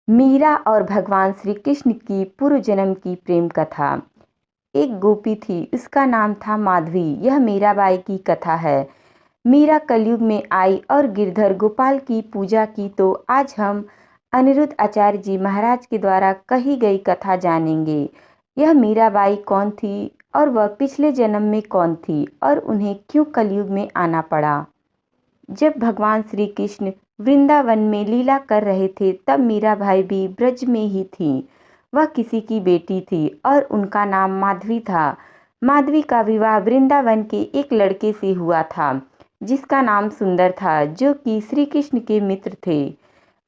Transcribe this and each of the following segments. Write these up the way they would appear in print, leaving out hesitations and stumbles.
मीरा और भगवान श्री कृष्ण की पूर्व जन्म की प्रेम कथा। एक गोपी थी, उसका नाम था माधवी। यह मीराबाई की कथा है। मीरा कलयुग में आई और गिरधर गोपाल की पूजा की। तो आज हम अनिरुद्ध आचार्य जी महाराज के द्वारा कही गई कथा जानेंगे। यह मीराबाई कौन थी और वह पिछले जन्म में कौन थी और उन्हें क्यों कलयुग में आना पड़ा। जब भगवान श्री कृष्ण वृंदावन में लीला कर रहे थे तब मीराबाई भी ब्रज में ही थी। वह किसी की बेटी थी और उनका नाम माधवी था। माधवी का विवाह वृंदावन के एक लड़के से हुआ था जिसका नाम सुंदर था, जो कि श्री कृष्ण के मित्र थे।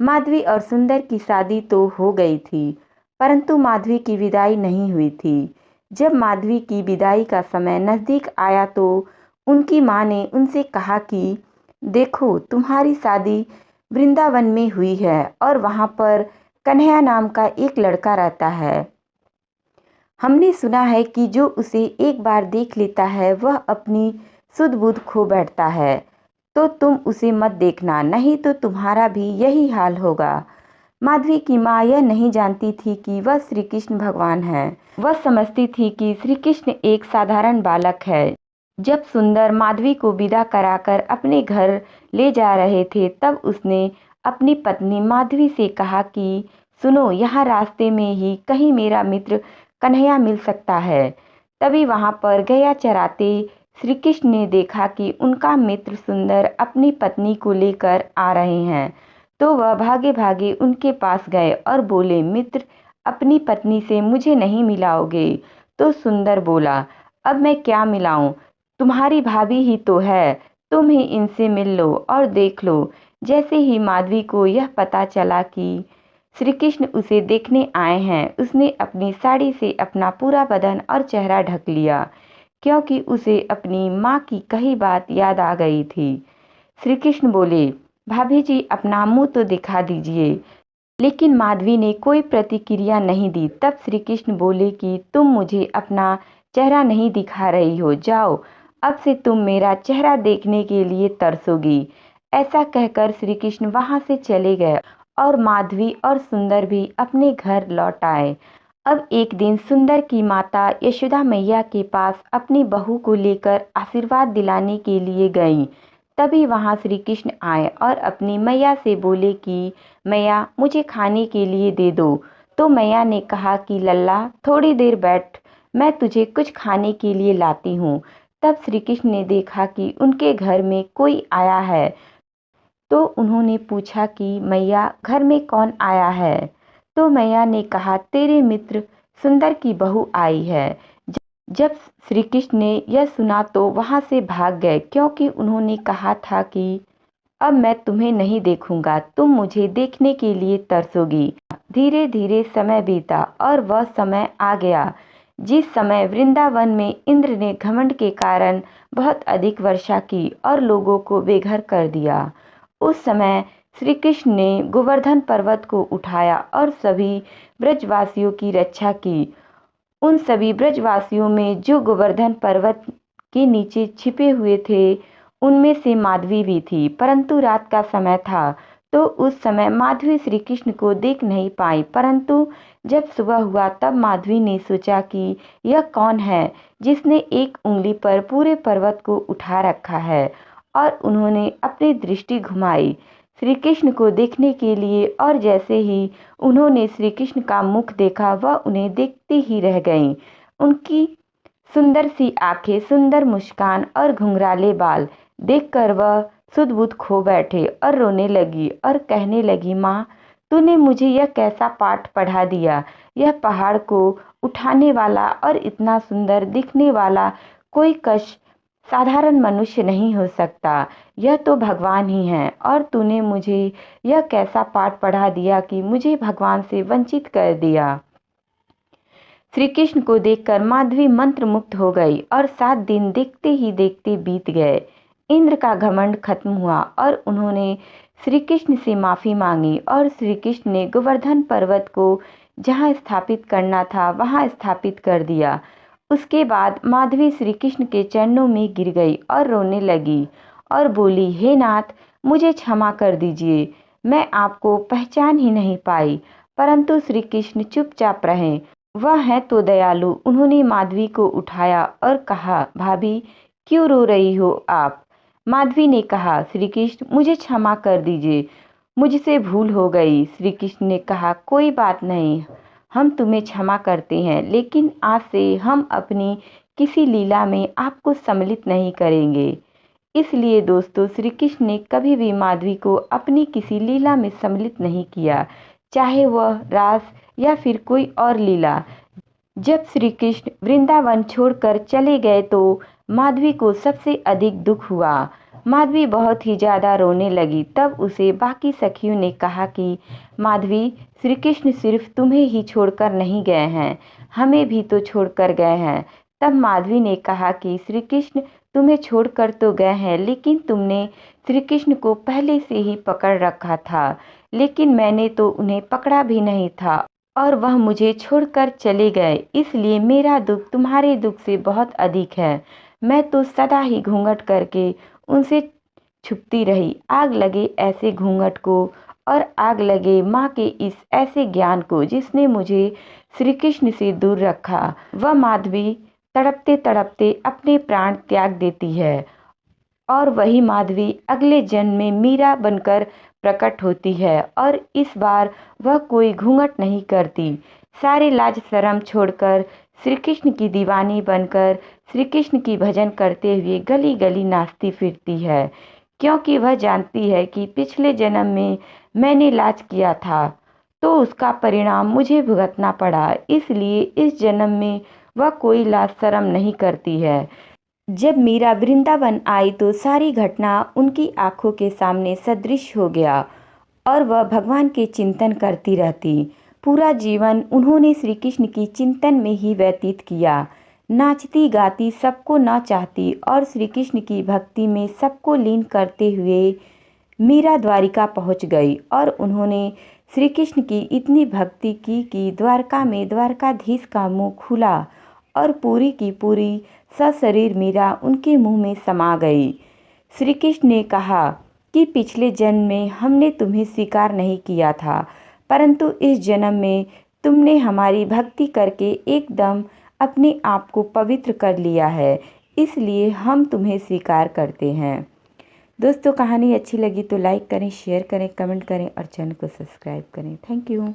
माधवी और सुंदर की शादी तो हो गई थी, परंतु माधवी की विदाई नहीं हुई थी। जब माधवी की विदाई का समय नज़दीक आया तो उनकी माँ ने उनसे कहा कि देखो, तुम्हारी शादी वृंदावन में हुई है और वहाँ पर कन्हैया नाम का एक लड़का रहता है। हमने सुना है कि जो उसे एक बार देख लेता है वह अपनी सुध बुध खो बैठता है। तो तुम उसे मत देखना, नहीं तो तुम्हारा भी यही हाल होगा। माधवी की माँ यह नहीं जानती थी कि वह श्री कृष्ण भगवान है। वह समझती थी कि श्री कृष्ण एक साधारण बालक है। जब सुंदर माधवी को विदा कराकर अपने घर ले जा रहे थे तब उसने अपनी पत्नी माधवी से कहा कि सुनो, यहाँ रास्ते में ही कहीं मेरा मित्र कन्हैया मिल सकता है। तभी वहाँ पर गैया चराते श्री कृष्ण ने देखा कि उनका मित्र सुंदर अपनी पत्नी को लेकर आ रहे हैं। तो वह भागे भागे उनके पास गए और बोले, मित्र, अपनी पत्नी से मुझे नहीं मिलाओगे? तो सुंदर बोला, अब मैं क्या मिलाऊं, तुम्हारी भाभी ही तो है, तुम ही इनसे मिल लो और देख लो। जैसे ही माधवी को यह पता चला कि श्री कृष्ण उसे देखने आए हैं, उसने अपनी साड़ी से अपना पूरा बदन और चेहरा ढक लिया, क्योंकि उसे अपनी माँ की कही बात याद आ गई थी। श्री कृष्ण बोले, भाभी जी, अपना मुंह तो दिखा दीजिए। लेकिन माधवी ने कोई प्रतिक्रिया नहीं दी। तब श्री कृष्ण बोले कि तुम मुझे अपना चेहरा नहीं दिखा रही हो, जाओ, अब से तुम मेरा चेहरा देखने के लिए तरसोगी। ऐसा कहकर श्री कृष्ण वहां से चले गए और माधवी और सुंदर भी अपने घर लौट आए। अब एक दिन सुंदर की माता यशोदा मैया के पास अपनी बहू को लेकर आशीर्वाद दिलाने के लिए गईं। तभी वहां श्री कृष्ण आए और अपनी मैया से बोले कि मैया, मुझे खाने के लिए दे दो। तो मैया ने कहा कि लल्ला, थोड़ी देर बैठ, मैं तुझे कुछ खाने के लिए लाती हूँ। तब श्री कृष्ण ने देखा कि उनके घर में कोई आया है। तो उन्होंने पूछा कि मैया, घर में कौन आया है? तो मैया ने कहा, तेरे मित्र सुंदर की बहू आई है। जब श्री कृष्ण ने यह सुना तो वहां से भाग गए, क्योंकि उन्होंने कहा था कि अब मैं तुम्हें नहीं देखूंगा, तुम मुझे देखने के लिए तरसोगी। धीरे धीरे समय बीता और वह समय आ गया जिस समय वृंदावन में इंद्र ने घमंड के कारण बहुत अधिक वर्षा की और लोगों को बेघर कर दिया। उस समय श्री कृष्ण ने गोवर्धन पर्वत को उठाया और सभी ब्रजवासियों की रक्षा की। उन सभी ब्रजवासियों में जो गोवर्धन पर्वत के नीचे छिपे हुए थे उनमें से माधवी भी थी, परंतु रात का समय था तो उस समय माधवी श्री कृष्ण को देख नहीं पाई। परंतु जब सुबह हुआ तब माधवी ने सोचा कि यह कौन है जिसने एक उंगली पर पूरे पर्वत को उठा रखा है, और उन्होंने अपनी दृष्टि घुमाई श्री कृष्ण को देखने के लिए, और जैसे ही उन्होंने श्री कृष्ण का मुख देखा वह उन्हें देखती ही रह गईं। उनकी सुंदर सी आंखें, सुंदर मुस्कान और घुंघराले बाल देखकर वह सुध-बुध खो बैठे और रोने लगी और कहने लगी, माँ, तूने मुझे यह कैसा पाठ पढ़ा दिया। यह पहाड़ को उठाने वाला और इतना सुंदर दिखने वाला कोई कश साधारण मनुष्य नहीं हो सकता, यह तो भगवान ही हैं। और तूने मुझे यह कैसा पाठ पढ़ा दिया कि मुझे भगवान से वंचित कर दिया। श्री कृष्ण को देखकर माधवी मंत्र मुक्त हो गई और 7 दिन देखते ही देखते बीत गए। इंद्र का घमंड खत्म हुआ और उन्होंने श्री कृष्ण से माफी मांगी और श्री कृष्ण ने गोवर्धन पर्वत को जहाँ स्थापित करना था वहाँ स्थापित कर दिया। उसके बाद माधवी श्री कृष्ण के चरणों में गिर गई और रोने लगी और बोली, हे नाथ, मुझे क्षमा कर दीजिए, मैं आपको पहचान ही नहीं पाई। परंतु श्री कृष्ण चुपचाप रहे। वह हैं तो दयालु। उन्होंने माधवी को उठाया और कहा, भाभी क्यों रो रही हो आप? माधवी ने कहा, श्री कृष्ण मुझे क्षमा कर दीजिए, मुझसे भूल हो गई। श्री कृष्ण ने कहा, कोई बात नहीं, हम तुम्हें क्षमा करते हैं, लेकिन आज से हम अपनी किसी लीला में आपको सम्मिलित नहीं करेंगे। इसलिए दोस्तों, श्री कृष्ण ने कभी भी माधवी को अपनी किसी लीला में सम्मिलित नहीं किया, चाहे वह रास या फिर कोई और लीला। जब श्री कृष्ण वृंदावन छोड़कर चले गए तो माधवी को सबसे अधिक दुख हुआ। माधवी बहुत ही ज़्यादा रोने लगी। तब उसे बाकी सखियों ने कहा कि माधवी, श्री कृष्ण सिर्फ तुम्हें ही छोड़कर नहीं गए हैं, हमें भी तो छोड़कर गए हैं। तब माधवी ने कहा कि श्री कृष्ण तुम्हें छोड़कर तो गए हैं, लेकिन तुमने श्री कृष्ण को पहले से ही पकड़ रखा था, लेकिन मैंने तो उन्हें पकड़ा भी नहीं था और वह मुझे छोड़कर चले गए। इसलिए मेरा दुख तुम्हारे दुख से बहुत अधिक है। मैं तो सदा ही घूंघट करके उनसे छुपती रही। आग लगे ऐसे घूंघट को और आग लगे माँ के इस ऐसे ज्ञान को जिसने मुझे श्री कृष्ण से दूर रखा। वह माधवी तड़पते तड़पते अपने प्राण त्याग देती है और वही माधवी अगले जन्म में मीरा बनकर प्रकट होती है और इस बार वह कोई घूंघट नहीं करती। सारे लाज शर्म छोड़कर श्री कृष्ण की दीवानी बनकर श्री कृष्ण की भजन करते हुए गली गली नाचती फिरती है, क्योंकि वह जानती है कि पिछले जन्म में मैंने लाज किया था तो उसका परिणाम मुझे भुगतना पड़ा। इसलिए इस जन्म में वह कोई लाज शर्म नहीं करती है। जब मीरा वृंदावन आई तो सारी घटना उनकी आंखों के सामने सदृश हो गया और वह भगवान के चिंतन करती रहती। पूरा जीवन उन्होंने श्री कृष्ण की चिंतन में ही व्यतीत किया। नाचती गाती सबको न चाहती और श्री कृष्ण की भक्ति में सबको लीन करते हुए मीरा द्वारिका पहुंच गई और उन्होंने श्री कृष्ण की इतनी भक्ति की कि द्वारका में द्वारकाधीश का मुंह खुला और पूरी की पूरी सशरीर मीरा उनके मुंह में समा गई। श्री कृष्ण ने कहा कि पिछले जन्म में हमने तुम्हें स्वीकार नहीं किया था, परंतु इस जन्म में तुमने हमारी भक्ति करके एकदम अपने आप को पवित्र कर लिया है, इसलिए हम तुम्हें स्वीकार करते हैं। दोस्तों, कहानी अच्छी लगी तो लाइक करें, शेयर करें, कमेंट करें और चैनल को सब्सक्राइब करें। Thank you.